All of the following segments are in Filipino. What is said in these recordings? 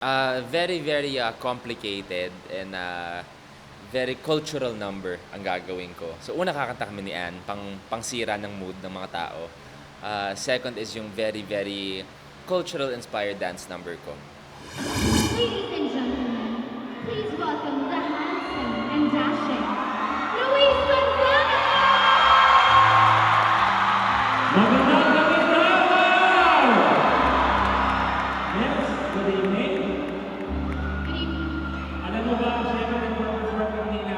Very complicated and very cultural number ang gagawin ko. So una kakanta kami ni Ann, pangsira ng mood ng mga tao. Second is yung very cultural inspired dance number ko. Ladies and gentlemen, please welcome the handsome and dashing Luis Gonzaga! Magandang gabi daw! Yes, good evening. Good evening. Alam mo ba, siyempre nag-perform kanina,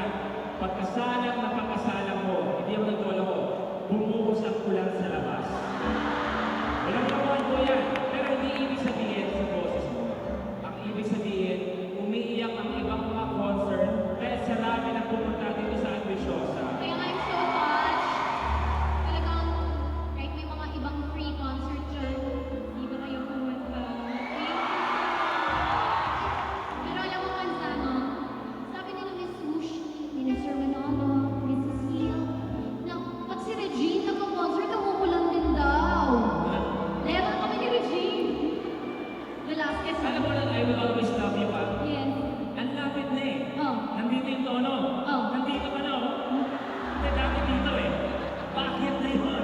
pagkasalang na pagkasalang mo, hindi ako nagtolo ko, bumuhos ang ulan sa labas. Walang kawan ko yan, pero hindi ibig sabihin sa boses mo. Ang ibig sabihin, umiiyak ang ibang mga concert dahil sarami na pumunta dito sa Ambisyosa. Kaya nga I'm so touched. Talagang, kahit may mga ibang free concert dyan, hindi ba kayo pumunta? Pero alam mo, Gonzaga, sabi nila Miss Swoosh, ni Sir Manolo, Miss Cecile, na pag si Regine nagka-concert, umuulan din daw. Level kami ni Regine. Velasquez. Alam mo lang, I will always love you, ha? Yes. Ang lapit na eh. Oh. Nandito yung tono. Oh. Nandito ka na, oh. Hindi dati dito eh. Bakit na yun?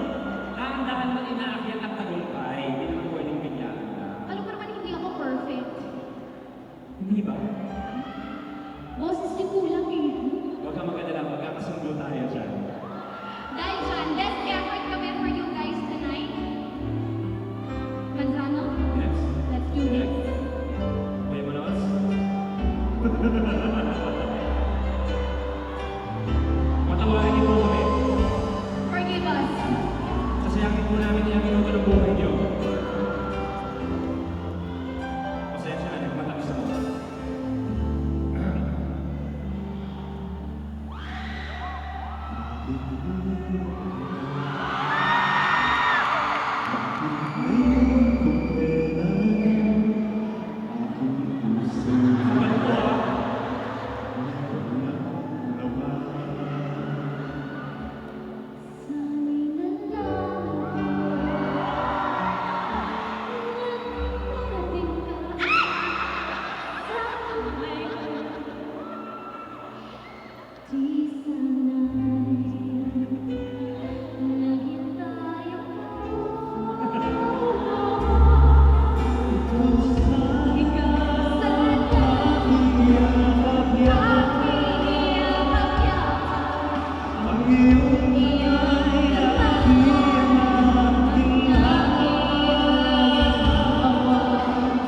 Dahan-dahan mo inaakyat ang tagumpay. Hindi naman pwedeng bigyan na. Alam ko naman hindi ako perfect. Hindi ba? Boses din kulang eh. Huwag ka magkadala, magkakasundo tayo dyan. Dahil dyan, best effort kami for you guys tonight. Manzano, Yes? let's do this. Vámonos. Patawarin niyo po kami. Forgive us. Sasayakin po namin yung minuto ng buhay niyo. Pasensya na, nagmatamis ako. Kapal po, ah. Sana'y nalaman di sana'y naging tayo ikaw sana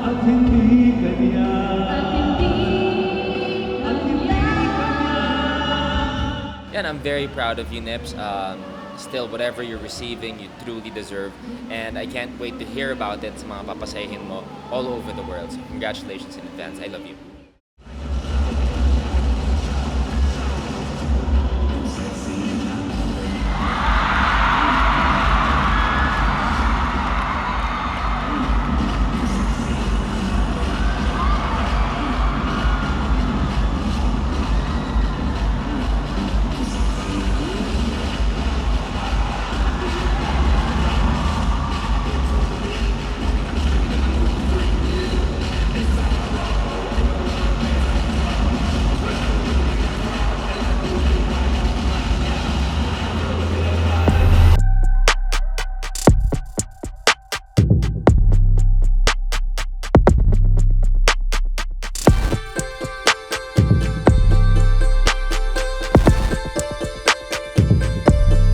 At hindi kanya. Yan, I'm very proud of you, Nips. Still, whatever you're receiving, you truly deserve. And I can't wait to hear about it sa mga papasahin mo all over the world. So congratulations in advance. I love you.